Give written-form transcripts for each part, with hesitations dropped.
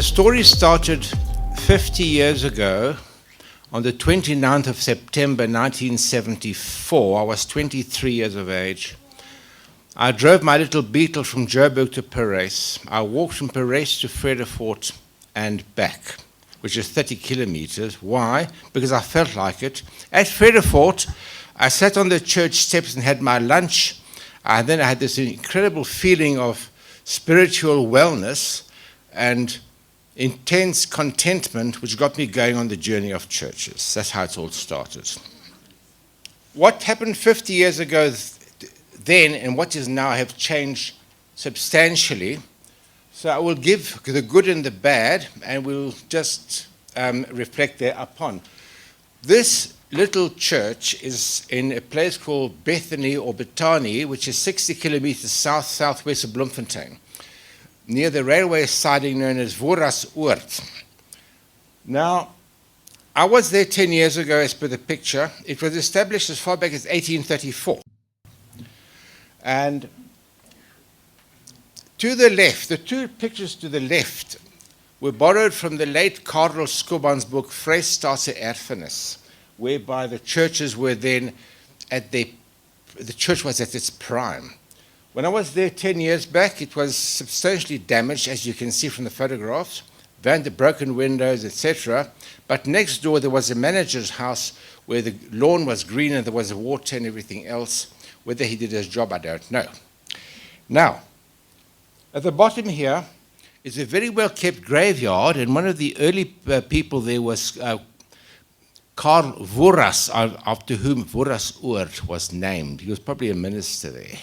the story started 50 years ago on the 29th of September 1974. I was 23 years of age. I drove my little Beetle from Joburg to Parys. I walked from Parys to Vredefort and back, which is 30 kilometers. Why? Because I felt like it. At Vredefort, I sat on the church steps and had my lunch, and then I had this incredible feeling of spiritual wellness and intense contentment, which got me going on the journey of churches. That's how it all started. What happened 50 years ago then and what is now have changed substantially. So I will give the good and the bad, and we'll just reflect thereupon. This little church is in a place called Bethany or Bethany, which is 60 kilometers southwest of Bloemfontein, near the railway siding known as Woeraspoort. Now, I was there 10 years ago as per the picture. It was established as far back as 1834. And to the left, the two pictures to the left were borrowed from the late Karel Skubban's book, Vrystaatse Erfenis, whereby the churches were then the church was at its prime. When I was there 10 years back, it was substantially damaged, as you can see from the photographs, broken windows, etc. But next door there was a manager's house where the lawn was green and there was water and everything else. Whether he did his job, I don't know. Now, at the bottom here is a very well-kept graveyard, and one of the early people there was Karl Woeras, after whom Woeraspoort was named. He was probably a minister there.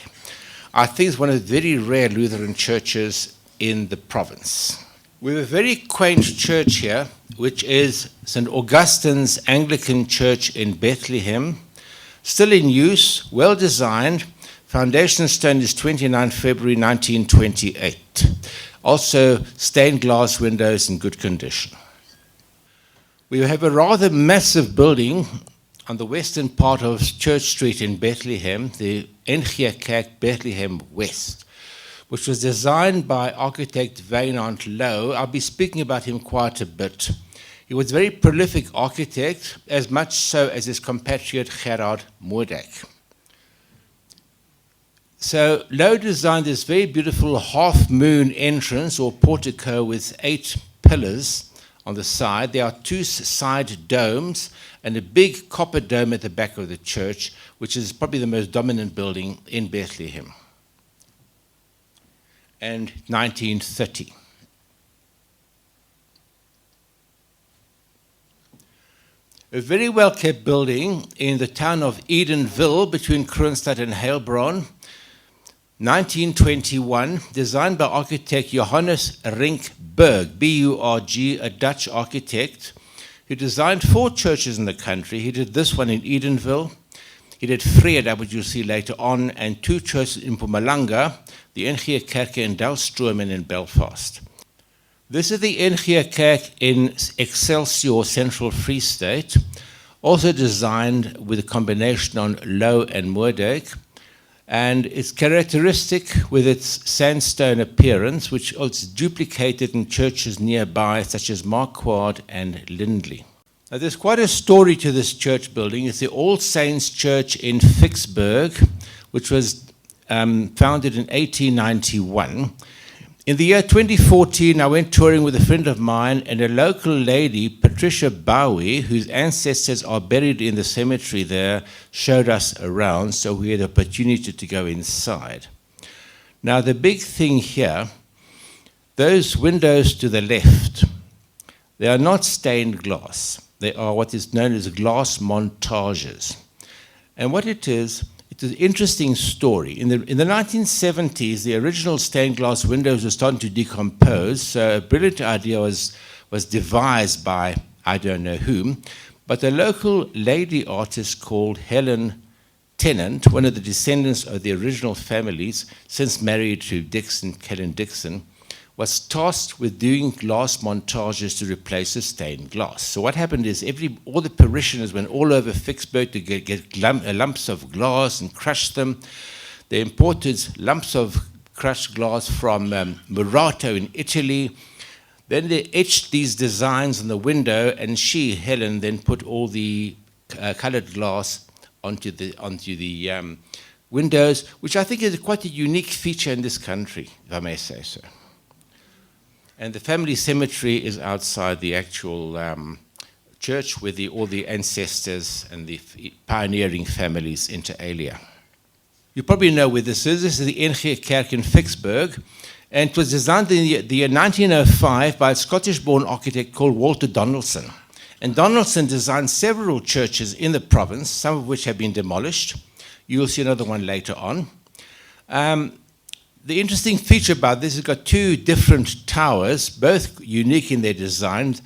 I think it's one of the very rare Lutheran churches in the province. We have a very quaint church here, which is St. Augustine's Anglican Church in Bethlehem, still in use, well designed. Foundation stone is 29 February 1928. Also, stained glass windows in good condition. We have a rather massive building on the western part of Church Street in Bethlehem, the NG Kerk Bethlehem West, which was designed by architect Wynand Louw. I'll be speaking about him quite a bit. He was a very prolific architect, as much so as his compatriot Gerard Moerdijk. So Louw designed this very beautiful half-moon entrance or portico with 8 pillars on the side. There are 2 side domes and a big copper dome at the back of the church, which is probably the most dominant building in Bethlehem. And 1930. A very well-kept building in the town of Edenville between Kroonstad and Heilbron, 1921, designed by architect Johannes Rink Berg, B-U-R-G, a Dutch architect, who designed 4 churches in the country. He did this one in Edenville. He did Vrede, which you'll see later on, and 2 churches in Mpumalanga, the NG Kerk in Dullstroom and in Belfast. This is the NG Kerk in Excelsior, Central Free State, also designed with a combination on Louw and Moerdijk, and it's characteristic with its sandstone appearance, which is duplicated in churches nearby, such as Marquard and Lindley. Now, there's quite a story to this church building. It's the All Saints Church in Vicksburg, which was founded in 1891. In the year 2014, I went touring with a friend of mine, and a local lady, Patricia Bowie, whose ancestors are buried in the cemetery there, showed us around, so we had the opportunity to go inside. Now, the big thing here, those windows to the left, they are not stained glass. They are what is known as glass montages. And what it is, it's an interesting story. In the 1970s, the original stained glass windows were starting to decompose, so a brilliant idea was devised by I don't know whom, but a local lady artist called Helen Tennant, one of the descendants of the original families, since married to Helen Dixon, was tasked with doing glass montages to replace the stained glass. So what happened is all the parishioners went all over Vicksburg to get lumps of glass and crush them. They imported lumps of crushed glass from Murato in Italy. Then they etched these designs on the window, and she, Helen, then put all the colored glass onto the windows, which I think is quite a unique feature in this country, if I may say so. And the family cemetery is outside the actual church with all the ancestors and the pioneering families inter alia. You probably know where this is. This is the NG Kerk in Vicksburg. And it was designed in the year 1905 by a Scottish-born architect called Walter Donaldson. And Donaldson designed several churches in the province, some of which have been demolished. You will see another one later on. The interesting feature about this is it's got two different towers, both unique in their design. The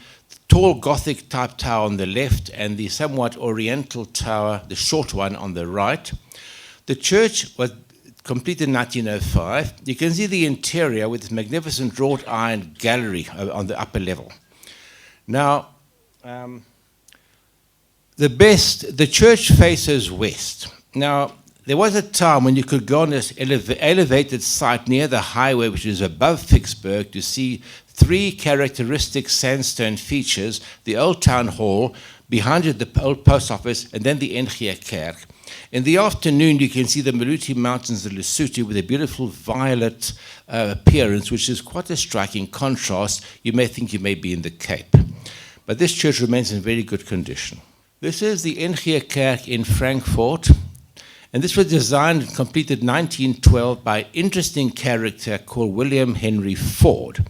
tall Gothic type tower on the left and the somewhat oriental tower, the short one on the right. The church was completed in 1905. You can see the interior with this magnificent wrought iron gallery on the upper level. Now, the church faces west. Now, there was a time when you could go on this elevated site near the highway, which is above Vicksburg, to see three characteristic sandstone features: the old town hall, behind it the old post office, and then the NG Kerk. In the afternoon, you can see the Maluti Mountains of Lesotho with a beautiful violet appearance, which is quite a striking contrast. You may think you may be in the Cape. But this church remains in very good condition. This is the NG Kerk in Frankfurt. And this was designed and completed in 1912 by an interesting character called William Henry Ford.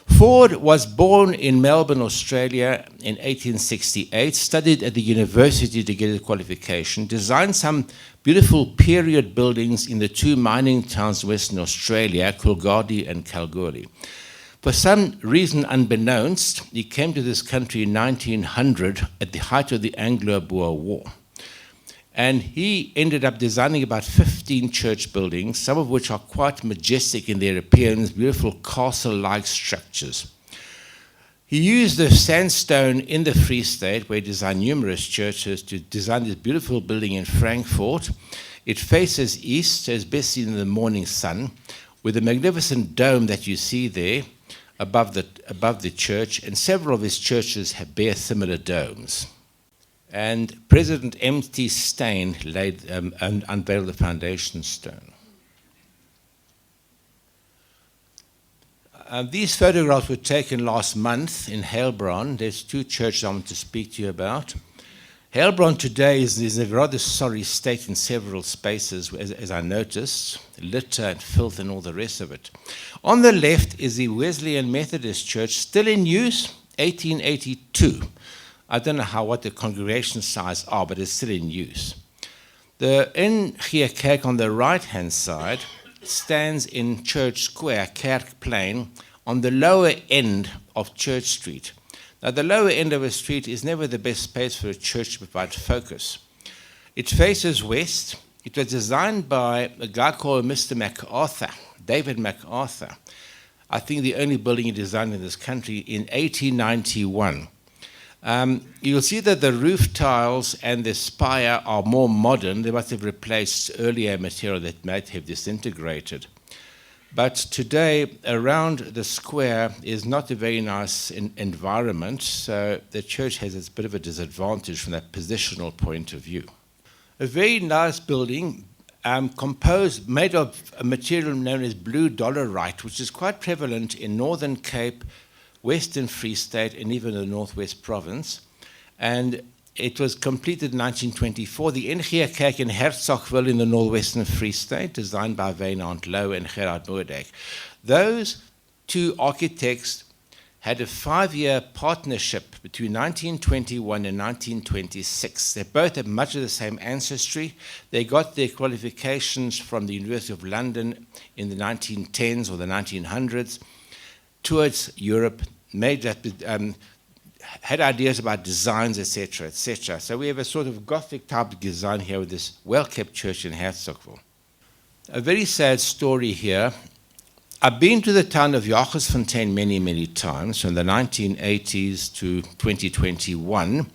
Ford was born in Melbourne, Australia in 1868, studied at the university to get his qualification, designed some beautiful period buildings in the two mining towns in Western Australia, Coolgardie and Kalgoorlie. For some reason unbeknownst, he came to this country in 1900 at the height of the Anglo-Boer War. And he ended up designing about 15 church buildings, some of which are quite majestic in their appearance, beautiful castle-like structures. He used the sandstone in the Free State, where he designed numerous churches, to design this beautiful building in Frankfurt. It faces east, so it's best seen in the morning sun, with the magnificent dome that you see there above the church, and several of his churches bear similar domes. And President M.T. Steyn unveiled the foundation stone. These photographs were taken last month in Heilbronn. There's two churches I want to speak to you about. Heilbronn today is in a rather sorry state in several spaces, as I noticed, litter and filth and all the rest of it. On the left is the Wesleyan Methodist Church, still in use, 1882. I don't know what the congregation size are, but it's still in use. The NG Kerk on the right-hand side stands in Church Square, Kerkplein, on the lower end of Church Street. Now, the lower end of a street is never the best space for a church to provide focus. It faces west. It was designed by a guy called Mr. MacArthur, David MacArthur. I think the only building he designed in this country in 1891. You'll see that the roof tiles and the spire are more modern. They must have replaced earlier material that might have disintegrated. But today, around the square is not a very nice environment, so the church has a bit of a disadvantage from that positional point of view. A very nice building, made of a material known as blue dolerite, which is quite prevalent in Northern Cape, Western Free State, and even the Northwest Province. And it was completed in 1924. The NG Kerk in Herzogsville in the Northwestern Free State, designed by Wynand Louw and Gerard Moerdijk. Those two architects had a 5-year partnership between 1921 and 1926. They both have much of the same ancestry. They got their qualifications from the University of London in the 1910s or the 1900s. Towards Europe, had ideas about designs, etc., etc. So we have a sort of Gothic type of design here with this well-kept church in Herzogsville. A very sad story here. I've been to the town of Jacobsfontein many, many times, from the 1980s to 2021.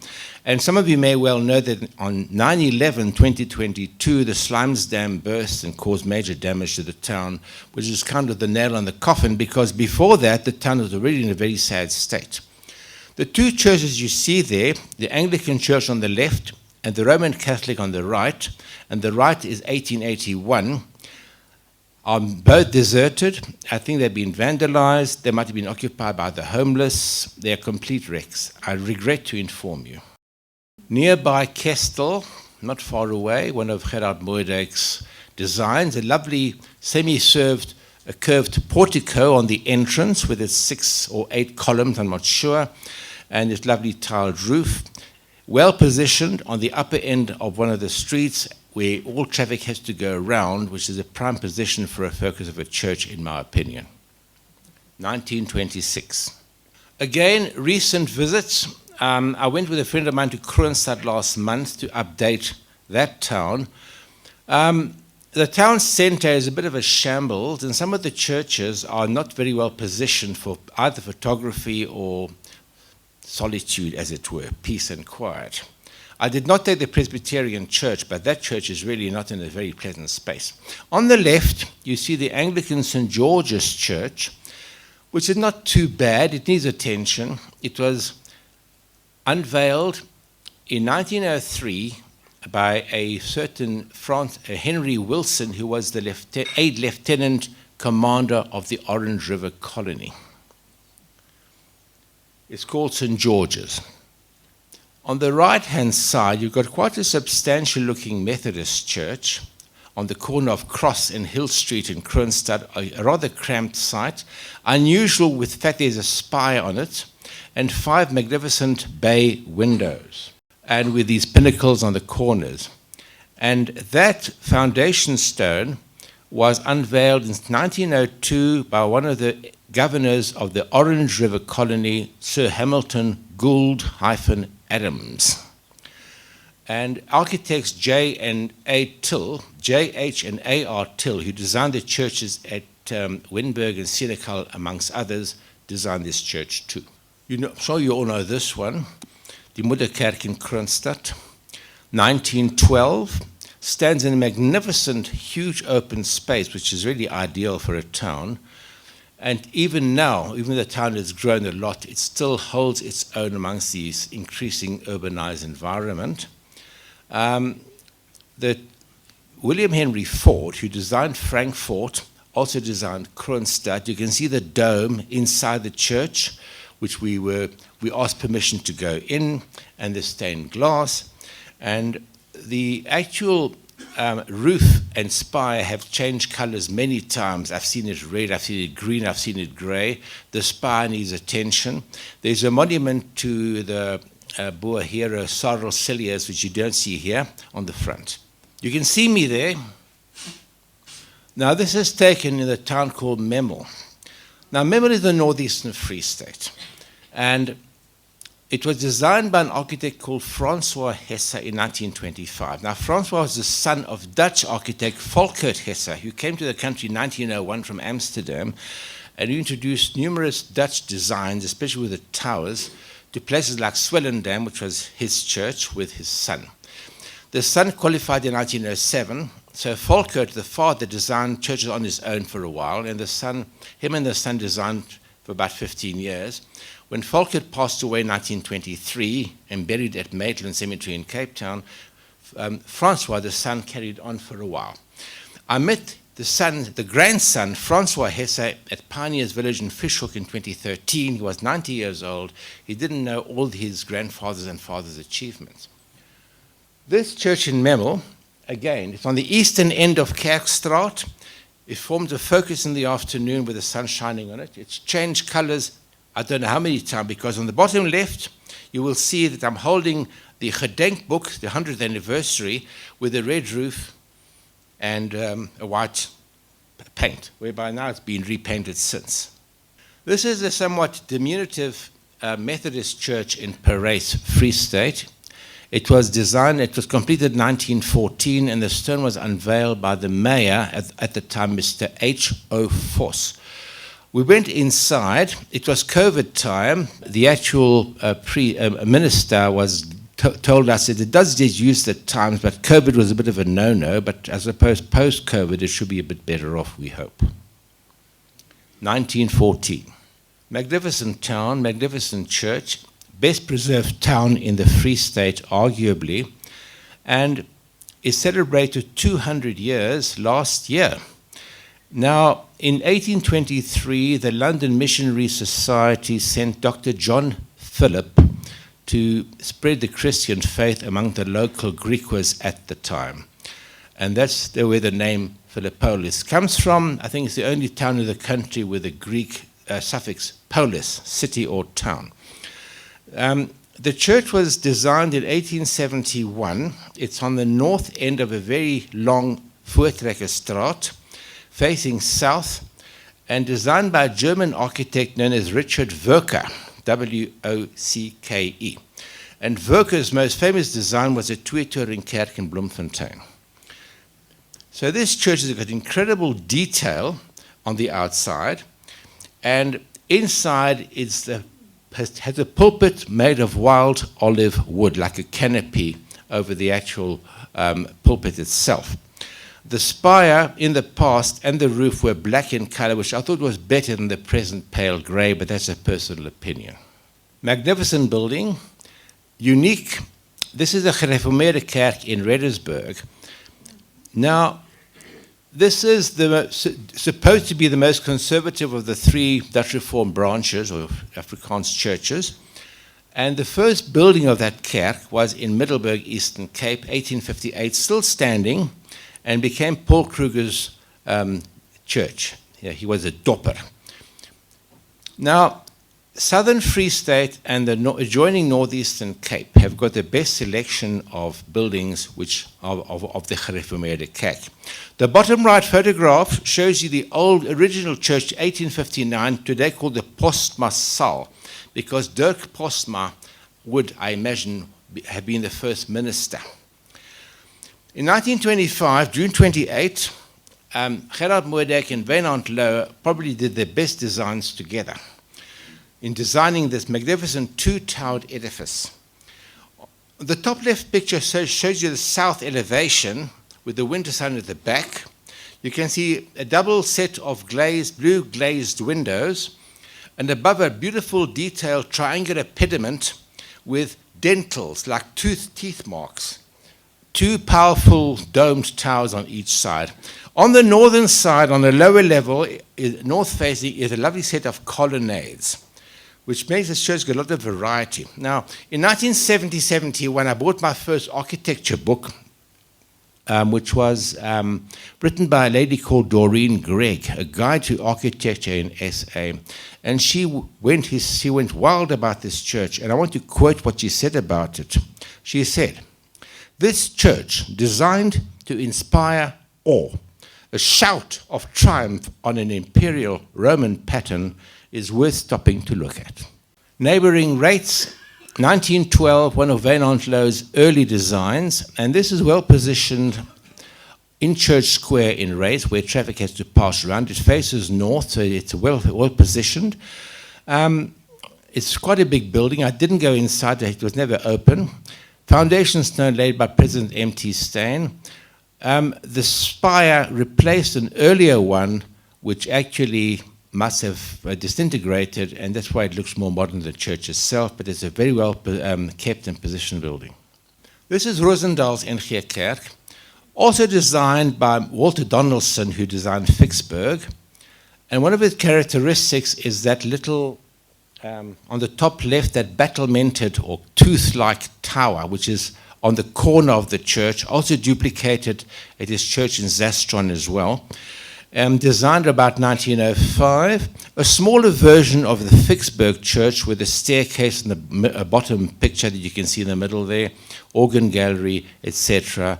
And some of you may well know that on 9/11/2022, the Slimes Dam burst and caused major damage to the town, which is kind of the nail on the coffin, because before that, the town was already in a very sad state. The two churches you see there, the Anglican Church on the left and the Roman Catholic on the right, and the right is 1881, are both deserted. I think they've been vandalized. They might have been occupied by the homeless. They're complete wrecks. I regret to inform you. Nearby Kestel, not far away, one of Gerard Moerdijk's designs, a lovely semi-curved portico on the entrance with its 6 or 8 columns, I'm not sure, and its lovely tiled roof, well positioned on the upper end of one of the streets where all traffic has to go around, which is a prime position for a focus of a church, in my opinion. 1926. Again, recent visits. I went with a friend of mine to Kroonstad last month to update that town. The town center is a bit of a shambles, and some of the churches are not very well positioned for either photography or solitude, as it were, peace and quiet. I did not take the Presbyterian church, but that church is really not in a very pleasant space. On the left, you see the Anglican St. George's Church, which is not too bad. It needs attention. It was unveiled in 1903 by a certain Henry Wilson, who was the aide lieutenant commander of the Orange River Colony. It's called St. George's. On the right-hand side, you've got quite a substantial-looking Methodist church on the corner of Cross and Hill Street in Kroonstad, a rather cramped site, unusual with the fact there's a spire on it, and 5 magnificent bay windows, and with these pinnacles on the corners. And that foundation stone was unveiled in 1902 by one of the governors of the Orange River Colony, Sir Hamilton Gould-Adams. And architects J.H. and A.R. Till, who designed the churches at Wynberg and Senekal, amongst others, designed this church too. I'm sure you all know this one, the Moederkerk in Kroonstad, 1912, stands in a magnificent, huge open space, which is really ideal for a town. And even now, even though the town has grown a lot, it still holds its own amongst these increasing urbanized environment. The William Henry Ford, who designed Frankfurt, also designed Kroonstad. You can see the dome inside the church, which we asked permission to go in, and the stained glass. And the actual roof and spire have changed colors many times. I've seen it red, I've seen it green, I've seen it gray. The spire needs attention. There's a monument to the Boer hero Cyril Cilliers, which you don't see here on the front. You can see me there. Now this is taken in a town called Memel. Now Memel is the northeastern Free State, and it was designed by an architect called Francois HASA in 1925. Now, Francois was the son of Dutch architect Volkert HASA, who came to the country in 1901 from Amsterdam, and who introduced numerous Dutch designs, especially with the towers, to places like Swellendam, which was his church, with his son. The son qualified in 1907, so Volkert, the father, designed churches on his own for a while, and him and the son designed for about 15 years. When Volkert passed away in 1923 and buried at Maitland Cemetery in Cape Town, Francois, the son, carried on for a while. I met the grandson, Francois HASA, at Pioneers Village in Fishhook in 2013. He was 90 years old. He didn't know all his grandfather's and father's achievements. This church in Memel, again, it's on the eastern end of Kerkstraat. It forms a focus in the afternoon with the sun shining on it. It's changed colors, I don't know how many times, because on the bottom left, you will see that I'm holding the Gedenkboek, the 100th anniversary, with a red roof and a white paint, whereby now it's been repainted since. This is a somewhat diminutive Methodist church in Parys, Free State. It was completed in 1914, and the stone was unveiled by the mayor at the time, Mr. H.O. Vos, We went inside. It was COVID time. The actual minister told us that it does get used at times, but COVID was a bit of a no-no. But as opposed post-COVID, it should be a bit better off, we hope. 1914. Magnificent town, magnificent church, best preserved town in the Free State, arguably, and it celebrated 200 years last year. Now, in 1823, the London Missionary Society sent Dr. John Philippe to spread the Christian faith among the local Griquas at the time. And that's where the name Philippolis comes from. I think it's the only town in the country with a Greek suffix polis, city or town. The church was designed in 1871. It's on the north end of a very long Voortrekkerstraat, facing south, and designed by a German architect known as Richard Woeke, W-O-C-K-E. And Woeke's most famous design was a Tweetoringkerk in Bloemfontein. So this church has got incredible detail on the outside, and inside has a pulpit made of wild olive wood, like a canopy over the actual pulpit itself. The spire in the past and the roof were black in color, which I thought was better than the present pale gray, but that's a personal opinion. Magnificent building, unique. This is a Gereformeerde Kerk in Reddersburg. Now, this is supposed to be the most conservative of the three Dutch Reformed branches, or Afrikaans churches. And the first building of that kerk was in Middelburg, Eastern Cape, 1858, still standing, and became Paul Kruger's church. Yeah, he was a dopper. Now, Southern Free State and the adjoining Northeastern Cape have got the best selection of buildings which of the Gereformeerde Kerk. The bottom right photograph shows you the old original church, 1859, today called the Postma Saal, because Dirk Postma would, I imagine, have been the first minister. In 1925, June 28, Gerard Moerdijk and Wynand Louw probably did their best designs together in designing this magnificent two-towered edifice. The top left picture shows you the south elevation with the winter sun at the back. You can see a double set of blue glazed windows, and above a beautiful detailed triangular pediment with dentils, like teeth marks. Two powerful domed towers on each side. On the northern side, on the lower level, north-facing, is a lovely set of colonnades, which makes this church get a lot of variety. Now, in 1970-71, I bought my first architecture book, which was written by a lady called Doreen Gregg, a guide to architecture in SA. And she went wild about this church, and I want to quote what she said about it. She said, "This church, designed to inspire awe, a shout of triumph on an imperial Roman pattern, is worth stopping to look at." Neighboring Rates, 1912, one of Wynand Louw's early designs, and this is well positioned in Church Square in Rates, where traffic has to pass around. It faces north, so it's well positioned. It's quite a big building. I didn't go inside, it was never open. Foundation stone laid by President M.T. Steyn. The spire replaced an earlier one, which actually must have disintegrated, and that's why it looks more modern than the church itself, but it's a very well kept and positioned building. This is Rosendal's NG Kerk, also designed by Walter Donaldson, who designed Vicksburg. And one of its characteristics is that little, on the top left, that battlemented or tooth-like tower, which is on the corner of the church, also duplicated at his church in Zastron as well. Designed about 1905, a smaller version of the Vicksburg church with a staircase in the bottom picture that you can see in the middle there, organ gallery, etc.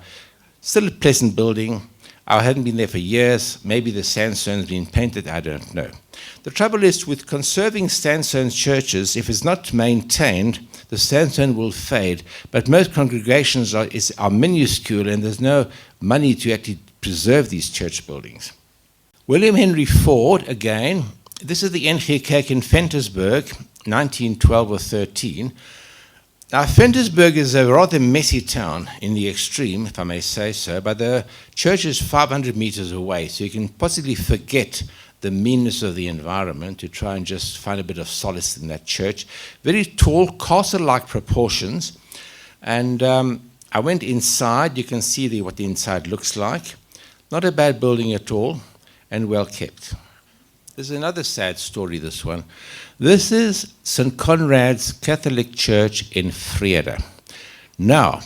Still a pleasant building. I hadn't been there for years. Maybe the sandstone's been painted, I don't know. The trouble is with conserving sandstone churches, if it's not maintained, the sandstone will fade. But most congregations are minuscule, and there's no money to actually preserve these church buildings. William Henry Ford, again, This is the NG Kerk in Ventersburg, 1912 or 13. Now, Ventersburg is a rather messy town in the extreme, if I may say so, but the church is 500 meters away, so you can possibly forget the meanness of the environment to try and just find a bit of solace in that church. Very tall, castle-like proportions. And I went inside. You can see what the inside looks like. Not a bad building at all, and well kept. There's another sad story, this one. This is St. Conrad's Catholic Church in Vrede. Now,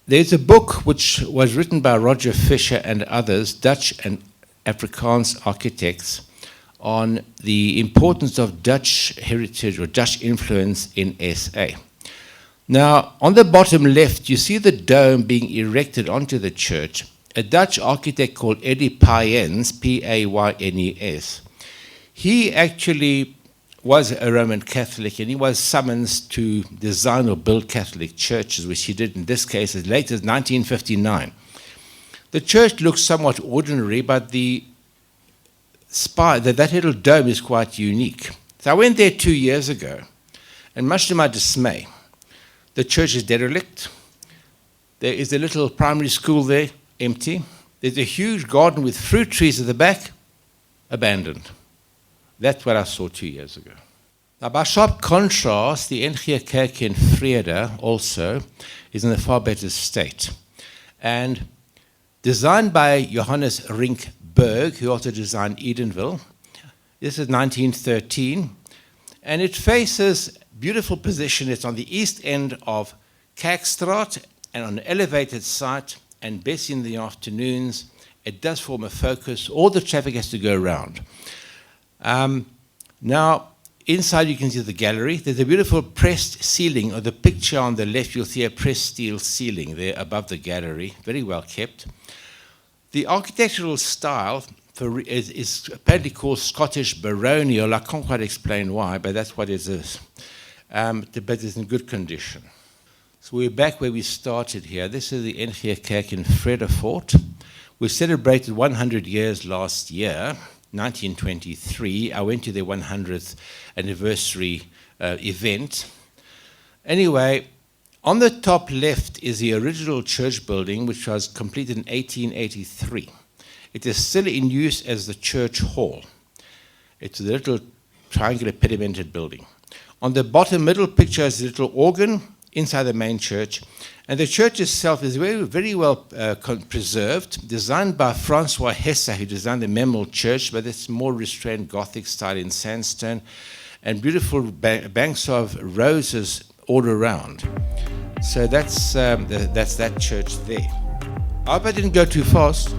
there's a book which was written by Roger Fisher and others, Dutch and Afrikaans architects, on the importance of Dutch heritage or Dutch influence in SA. Now, on the bottom left, you see the dome being erected onto the church. A Dutch architect called Eddie Payens, P-A-Y-N-E-S. He actually was a Roman Catholic, and he was summoned to design or build Catholic churches, which he did in this case as late as 1959. The church looks somewhat ordinary, but the spire, that little dome is quite unique. So I went there 2 years ago, and much to my dismay, the church is derelict. There is a little primary school there, empty. There's a huge garden with fruit trees at the back, abandoned. That's what I saw 2 years ago. Now, by sharp contrast, the NG Kerk in Vrede also is in a far better state. And designed by Johannes Rink Berg, who also designed Edenville. This is 1913. And it faces beautiful position. It's on the east end of Kerkstraat and on an elevated site, and best in the afternoons. It does form a focus. All the traffic has to go around. Now, inside you can see the gallery. There's a beautiful pressed ceiling. Or the picture on the left, you'll see a pressed steel ceiling there above the gallery. Very well kept. The architectural style is apparently called Scottish baronial. I can't quite explain why, but that's what it is. But it's in good condition. So we're back where we started here. This is the NG Kerk in Vredefort. We celebrated 100 years last year, 1923. I went to their 100th anniversary event. Anyway, on the top left is the original church building, which was completed in 1883. It is still in use as the church hall. It's a little triangular pedimented building. On the bottom middle picture is a little organ inside the main church. And the church itself is very, very well preserved, designed by Francois HASA, who designed the Memel Church, but it's more restrained Gothic style in sandstone, and beautiful banks of roses all around. So that's that church there. I hope I didn't go too fast.